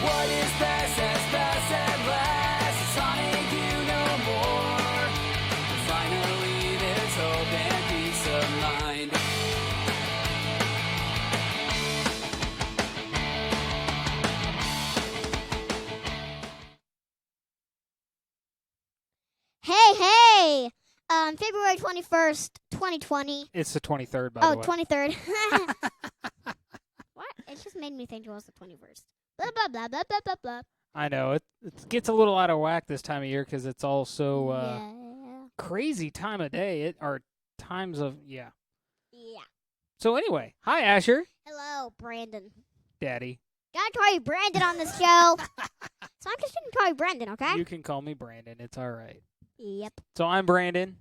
What is best at last? It's haunting you no more. Finally, there's hope and peace of mind. Hey! February 21st, 2020. It's the 23rd, by the way. 23rd. What? It just made me think it was the 21st. Blah, blah, blah, blah, blah, blah, blah. I know. It gets a little out of whack this time of year because it's all so Yeah. crazy time of day. Or times of, yeah. Yeah. So anyway, hi, Asher. Hello, Brandon. Daddy. Gotta call you Brandon on this show. So I'm just gonna call you Brandon, okay? You can call me Brandon. It's all right. Yep. So I'm Brandon,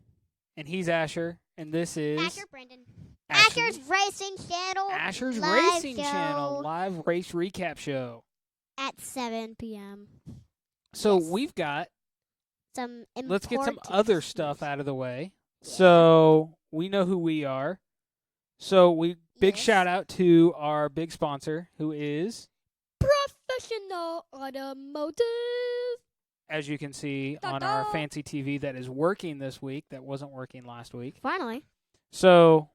and he's Asher, and this is Asher, Brandon. Asher's Racing Channel. Asher's live Racing show Channel live race recap show. at 7 p.m. So Yes. we've got, Some important let's get some other stuff news. out of the way. Yeah. So we know who we are. So big Yes. shout out to our big sponsor, who is, Professional Automotive. as you can see on Ta-da. our fancy TV that is working this week, that wasn't working last week. Finally. So,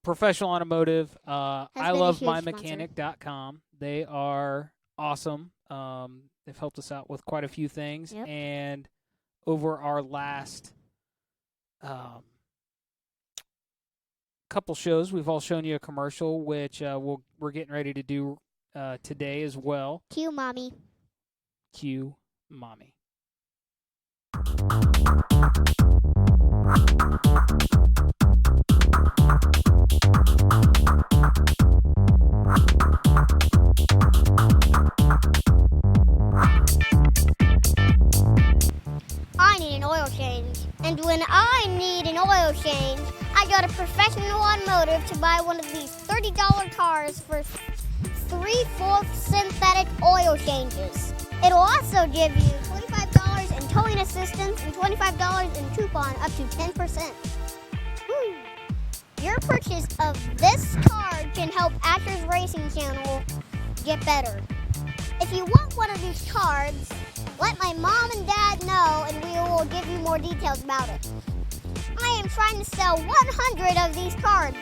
Professional Automotive, been a huge ILoveMyMechanic.com. They are awesome. They've helped us out with quite a few things. Yep. And over our last couple shows, we've all shown you a commercial, which we're getting ready to do today as well. Cue mommy. Cue Mommy. I need an oil change. And when I need an oil change, I go to Professional Automotive to buy one of these $30 cars for 3/4 synthetic oil changes. It'll also give you $25 in towing assistance and $25 in coupon up to 10%. Woo. Your purchase of this card can help Asher's Racing Channel get better. If you want one of these cards, let my mom and dad know and we will give you more details about it. I am trying to sell 100 of these cards.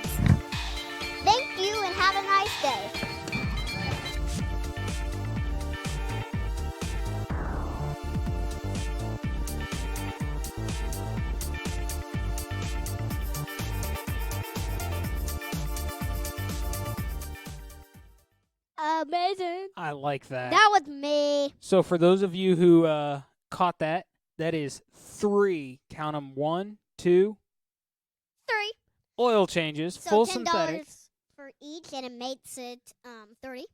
Thank you and have a nice day. Amazing. I like that. That was me. So for those of you who caught that, that is 3, count 'em, 1, 2, 3. oil changes, So full $10 synthetic. for each, and it makes it 30.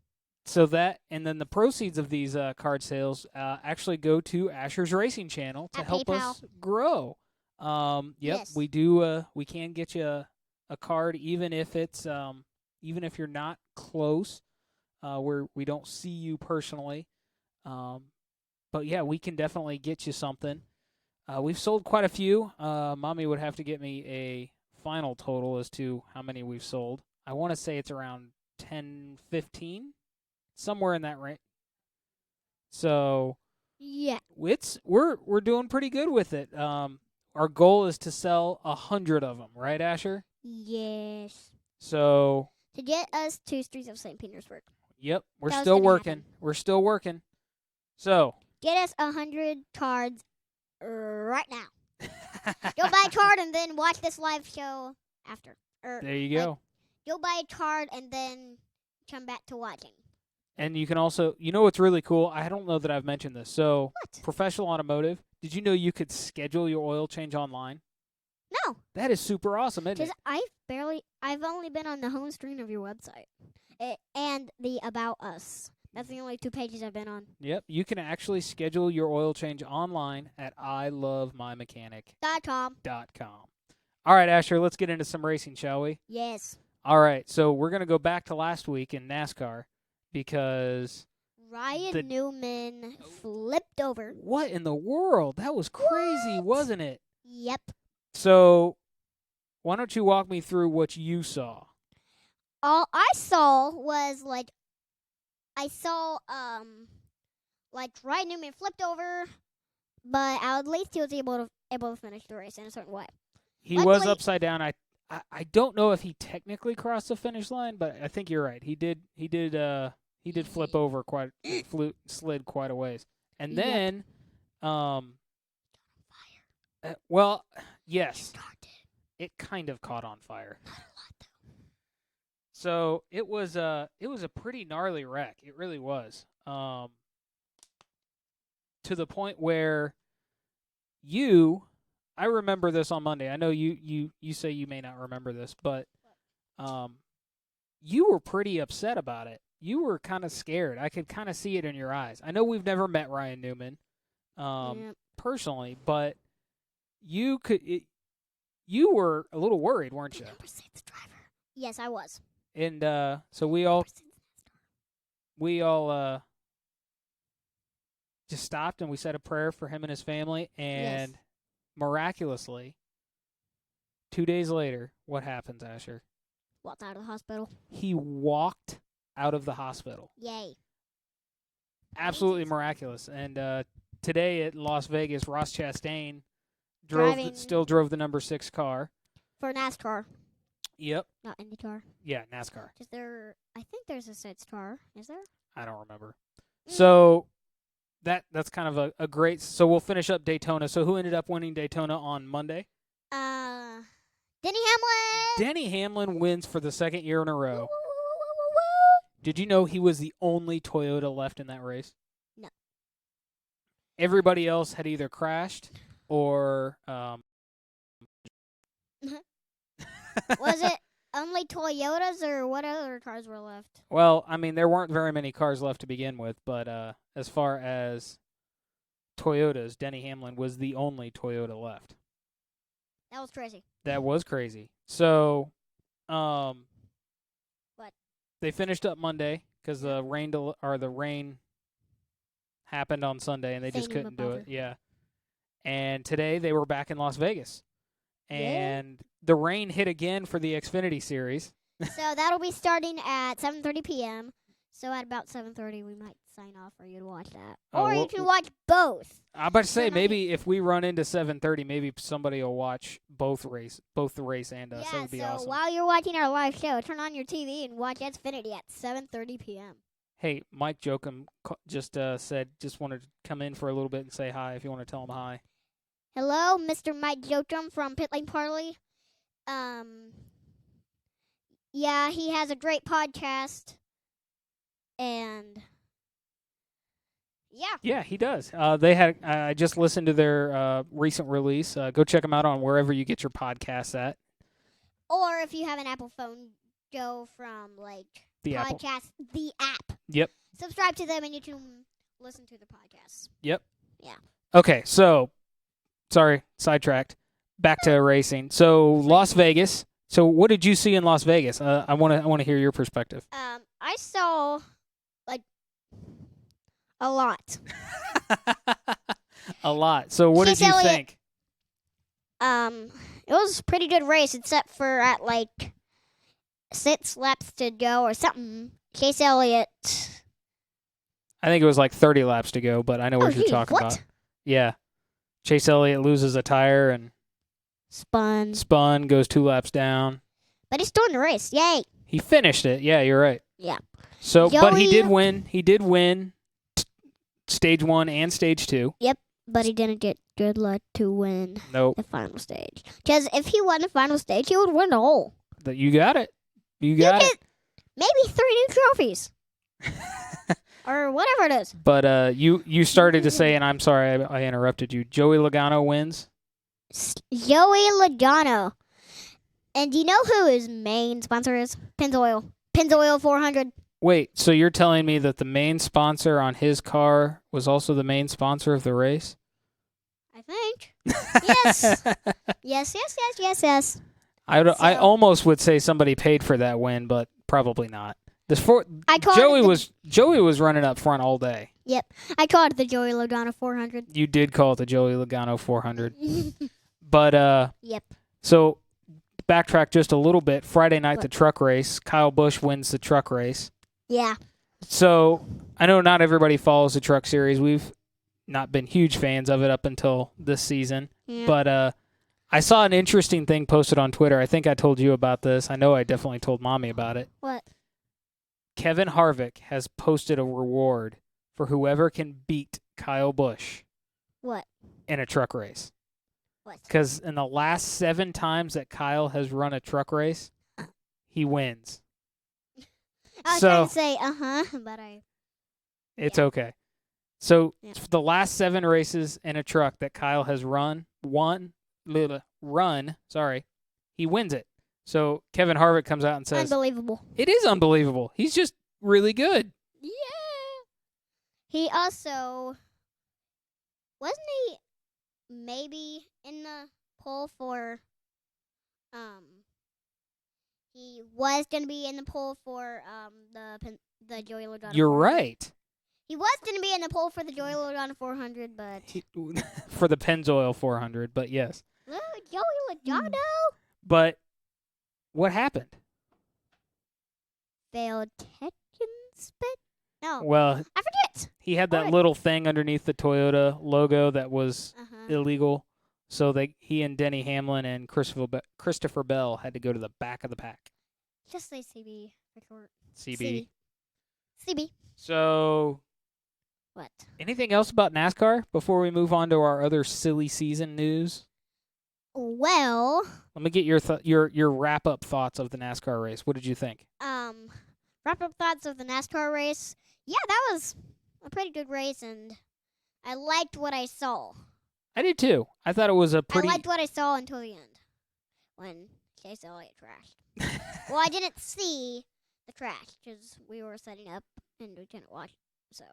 So that, and then the proceeds of these card sales actually go to Asher's Racing Channel to At help PayPal. us grow. Yep, Yes. we do. We can get you a card, even if it's even if you're not close, where we don't see you personally. But yeah, we can definitely get you something. We've sold quite a few. Mommy would have to get me a final total as to how many we've sold. I want to say it's around 10, 15, somewhere in that range. So Yeah. we're doing pretty good with it. Our goal is to sell 100 of them, right, Asher? Yes. So To get us to Streets of St. Petersburg. yep, we're That was still gonna working. happen. We're still working. So Get us 100 cards right now. Go buy a card and then watch this live show after. Or there you go. go buy a card and then come back to watching. And you can also, you know what's really cool? I don't know that I've mentioned this. So What? Professional Automotive, did you know you could schedule your oil change online? No, That is super awesome, isn't because it? I've only been on the home screen of your website and the About Us. That's the only 2 pages I've been on. Yep, you can actually schedule your oil change online at ilovemymechanic.com. .com. All right, Asher, let's get into some racing, shall we? Yes. All right, so we're going to go back to last week in NASCAR because Ryan Newman flipped over. what in the world? That was crazy, What? wasn't it? Yep. So why don't you walk me through what you saw? All I saw was Like Ryan Newman flipped over, but at least he was able to finish the race in a certain way. He Luckily- was upside down. I don't know if he technically crossed the finish line, but I think you're right. He did flip over slid quite a ways. And Yep. then well, yes. It kind of caught on fire. Not a lot though. So it was a pretty gnarly wreck. It really was. To the point where I remember this on Monday. I know you say you may not remember this, but you were pretty upset about it. You were kind of scared. I could kind of see it in your eyes. I know we've never met Ryan Newman Yep. personally, but you were a little worried, weren't you? Mercedes driver. Yes, I was. And so we all just stopped and we said a prayer for him and his family, and Yes. miraculously 2 days later, what happens, Asher? Walked out of the hospital. He walked out of the hospital. Yay. Absolutely miraculous. And today at Las Vegas, Ross Chastain Driving- still drove the number 6 car. For NASCAR, Yep. not IndyCar. Yeah, NASCAR. Is there? I think there's a side star. Is there? I don't remember. So that's kind of a great. So we'll finish up Daytona. So who ended up winning Daytona on Monday? Denny Hamlin. Denny Hamlin wins for the second year in a Woo, row. woo, woo, woo, woo. Did you know he was the only Toyota left in that race? No. Everybody else had either crashed or Was it only Toyotas or what other cars were left? well, I mean, there weren't very many cars left to begin with, but as far as Toyotas, Denny Hamlin was the only Toyota left. That was crazy. That was crazy. So, What? They finished up Monday because the rain happened on Sunday and they just Same couldn't do it. bother. Yeah. And today they were back in Las Vegas, Yeah. and the rain hit again for the Xfinity Series. So that'll be starting at 7:30 p.m. So at about 7:30 we might sign off for you to watch that. Oh, Or well- you can watch both. I'm about to say Turn on maybe if we run into 7:30, maybe somebody will watch both the race and us. That Yeah, would be so awesome. while you're watching our live show, turn on your TV and watch Xfinity at 7:30 p.m. Hey, Mike Jokum just said just wanted to come in for a little bit and say hi if you want to tell him hi. Hello, Mr. Mike Jotum from Pit Lane Parley. Yeah, he has a great podcast. And yeah, Yeah, he does. They had I just listened to their recent release. Go check them out on wherever you get your podcasts at. or if you have an Apple phone, go from The Apple. podcast, the app. Yep. Subscribe to them and you can listen to the podcasts. Okay, so sorry, sidetracked. Back to racing. So Las Vegas. So what did you see in Las Vegas? I want to hear your perspective. I saw a lot. A lot. So what did Chase you Elliott. think? It was a pretty good race, except for at 6 laps to go or something. Chase Elliott. I think it was 30 laps to go, but I know what you're geez, talking what? about. Yeah. Chase Elliott loses a tire and Spun. goes 2 laps down. But he's still in the race. Yay. He finished it. Yeah, you're right. Yeah. So, but he Joey- did win. He did win stage 1 and stage 2. But he didn't get good luck to win Nope. the final stage. Because if he won the final stage, he would win the whole. You got it. You got it. Maybe 3 new trophies. Or whatever it is. But you started to say, and I'm sorry I interrupted you. Joey Logano wins. Joey Logano. And do you know who his main sponsor is? Pennzoil. Pennzoil 400. Wait, so you're telling me that the main sponsor on his car was also the main sponsor of the race? I think. Yes. Yes. I So- almost would say somebody paid for that win, but probably not. I called Joey was running up front all day. I called it the Joey Logano 400. You did call it the Joey Logano 400. But Yep. so backtrack just a little bit. Friday night, What? the truck race. Kyle Busch wins the truck race. Yeah. So I know not everybody follows the Truck Series. We've not been huge fans of it up until this season. Yeah. But I saw an interesting thing posted on Twitter. I think I told you about this. I know I definitely told Mommy about it. What? Kevin Harvick has posted a reward for whoever can beat Kyle Busch What? in a truck race. What? Because in the last 7 times that Kyle has run a truck race, he wins. I was So- trying to say, but It's Yeah. okay. So Yeah. for the last 7 races in a truck that Kyle has run, he wins it. So Kevin Harvick comes out and says, unbelievable. it is unbelievable. He's just really good. Yeah. He also wasn't he maybe in the poll for he was gonna be in the poll for the Joey Logano. You're 400. right. He was gonna be in the poll for the Joey Logano 400, but For the Pennzoil 400, but yes. Ooh, Joey Logano But what happened? failed tech inspection. No, Well, I forget. he had that What? little thing underneath the Toyota logo that was Uh-huh. illegal. So he and Denny Hamlin and Christopher Bell had to go to the back of the pack. Just say CB for short. CB. CB. So What? anything else about NASCAR before we move on to our other silly season news? Well, Let me get your wrap up thoughts of the NASCAR race. What did you think? wrap up thoughts of the NASCAR race. Yeah, that was a pretty good race, and I liked what I saw. I did too. I thought it was a pretty. I liked what I saw until the end, when Chase Elliott crashed. Well, I didn't see the crash because we were setting up and we couldn't watch. So.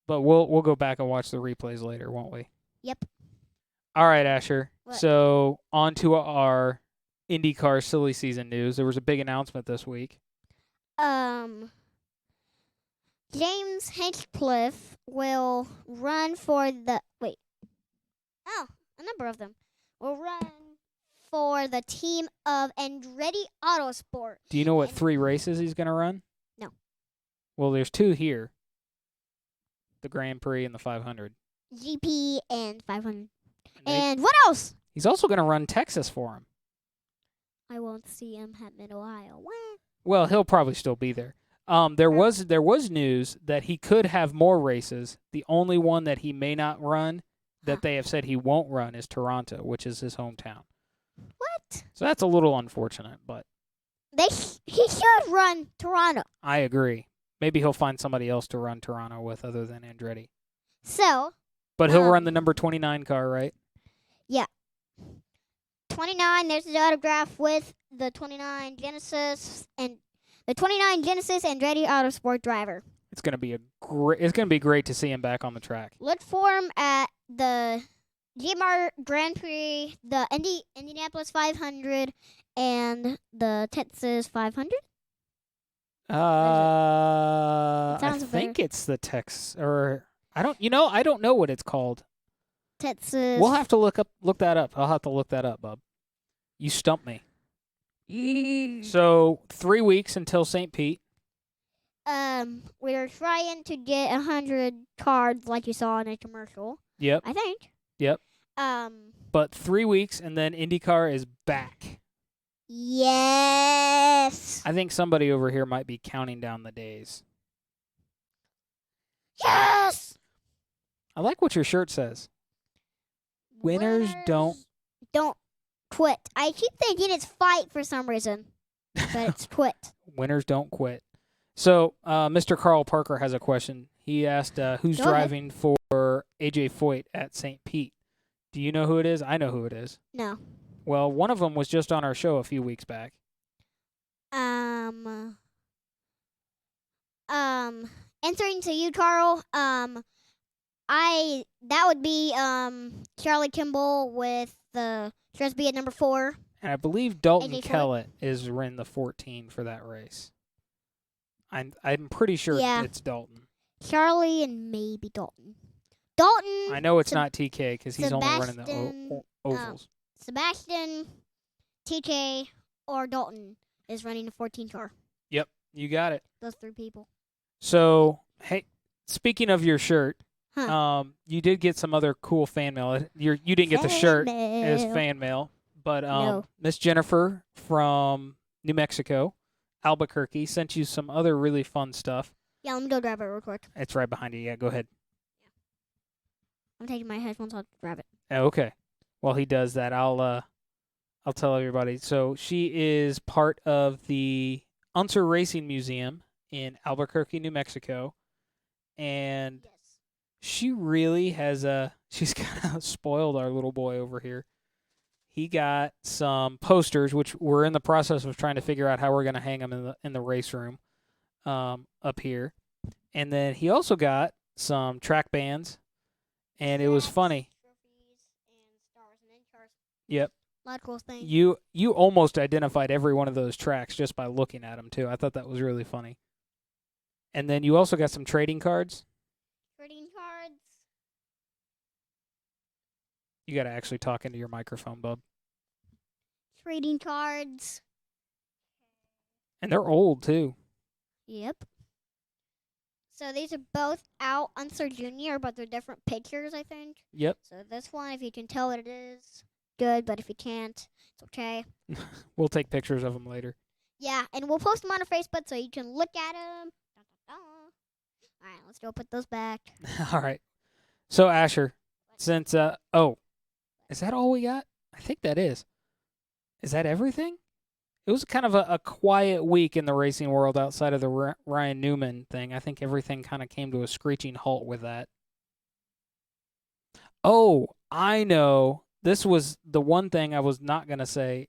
But we'll go back and watch the replays later, won't we? Yep. All right, Asher. What? So on to our IndyCar silly season news. There was a big announcement this week. James Hinchcliffe will run for the a number of them will run for the team of Andretti Autosport. Do you know what 3 races he's going to run? No. Well, there's 2 here. The Grand Prix and the 500. GP and 500. And And what else? he's also going to run Texas for him. I won't see him at Mid-Ohio. Wah. Well, he'll probably still be there. There was news that he could have more races. The only one that he may not run, that they have said he won't run, is Toronto, which is his hometown. What? So that's a little unfortunate, but He should run Toronto. I agree. Maybe he'll find somebody else to run Toronto with other than Andretti. So, But he'll run the number 29 car, right? 29, there's the autograph with the 29 Genesis and Andretti Autosport driver. It's gonna be great to see him back on the track. Look for him at the GMR Grand Prix, the Indianapolis 500, and the Texas 500. I sounds think it's the Tex, or I don't know what it's called. Texas. We'll have to look that up. I'll have to look that up, bub. You stumped me. So 3 weeks until St. Pete. We're trying to get 100 cards like you saw in a commercial. Yep. I think. Yep. Um. But 3 weeks and then IndyCar is back. Yes. I think somebody over here might be counting down the days. Yes. I like what your shirt says. Winners don't quit. I keep thinking it's fight for some reason, but it's quit. Winners don't quit. So, Mr. Carl Parker has a question. He asked, who's Go ahead. driving for AJ Foyt at St. Pete? Do you know who it is? I know who it is. No. Well, one of them was just on our show a few weeks back. Answering to you, Carl. That would be Charlie Kimball with the Tresby at number 4. And I believe Dalton AJ Foyt? Kellett is in the 14 for that race. I'm pretty sure Yeah. it's Dalton. Charlie and maybe Dalton. Dalton. I know it's Seb- not TK because he's only running the Sebastian, ovals. Sebastian, TK, or Dalton is running the 14 car. Yep, you got it. Those 3 people. So, hey, speaking of your shirt, Huh. you did get some other cool fan mail. You didn't get the shirt as mail. fan mail, but No. Miss Jennifer from New Mexico, Albuquerque, sent you some other really fun stuff. Yeah, let me go grab it real quick. It's right behind you. Yeah, go ahead. I'm taking my headphones off to grab it. Oh, okay. While he does that, I'll tell everybody. So she is part of the Unser Racing Museum in Albuquerque, New Mexico, and Yes. she really has she's kind of spoiled our little boy over here. He got some posters, which we're in the process of trying to figure out how we're going to hang them in the race room up here. And then he also got some track bands, and it was funny. Trophies and stars and IndyCars. Yep. A lot of cool things. You almost identified every one of those tracks just by looking at them, too. I thought that was really funny. And then you also got some trading cards. Trading cards. You got to actually talk into your microphone, bub. Trading cards. And they're old, too. Yep. So these are both out Unser Junior, but they're different pictures, I think. Yep. So this one, if you can tell what it is, good. But if you can't, it's okay. We'll take pictures of them later. Yeah, and we'll post them on our Facebook so you can look at them. All right, let's go put those back. All right. So, Asher, since, is that all we got? I think that is. Is that everything? It was kind of a quiet week in the racing world outside of the Ryan Newman thing. I think everything kind of came to a screeching halt with that. Oh, I know. This was the one thing I was not going to say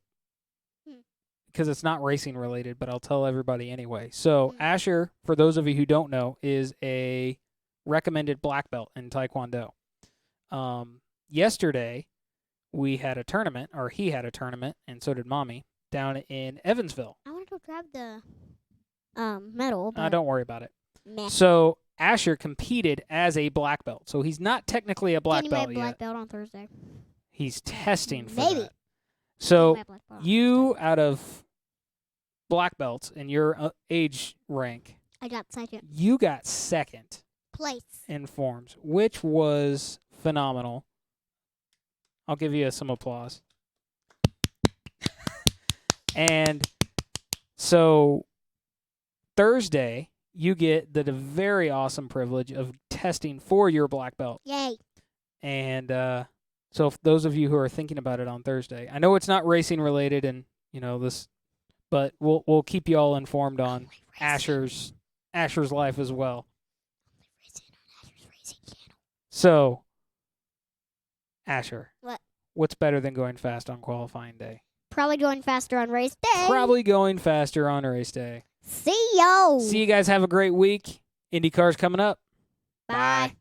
because it's not racing related, but I'll tell everybody anyway. So, Asher, for those of you who don't know, is a recommended black belt in Taekwondo. Yesterday, we had a tournament, or he had a tournament, and so did Mommy, down in Evansville. I want to go grab the medal. But Don't worry about it. meh. So, Asher competed as a black belt. So, he's not technically a black Getting belt my black yet. belt on Thursday. He's testing for Maybe. that. So, My black belt on you, Thursday. out of black belts in your age rank, I got second you got second place. in forms, which was phenomenal. I'll give you some applause. And so Thursday, you get the very awesome privilege of testing for your black belt. Yay. And so for those of you who are thinking about it on Thursday, I know it's not racing related and, this, but we'll keep you all informed on Asher's life as well. So, Asher. What? What's better than going fast on qualifying day? Probably going faster on race day. Probably going faster on race day. See you. See you guys. Have a great week. IndyCar's coming up. Bye.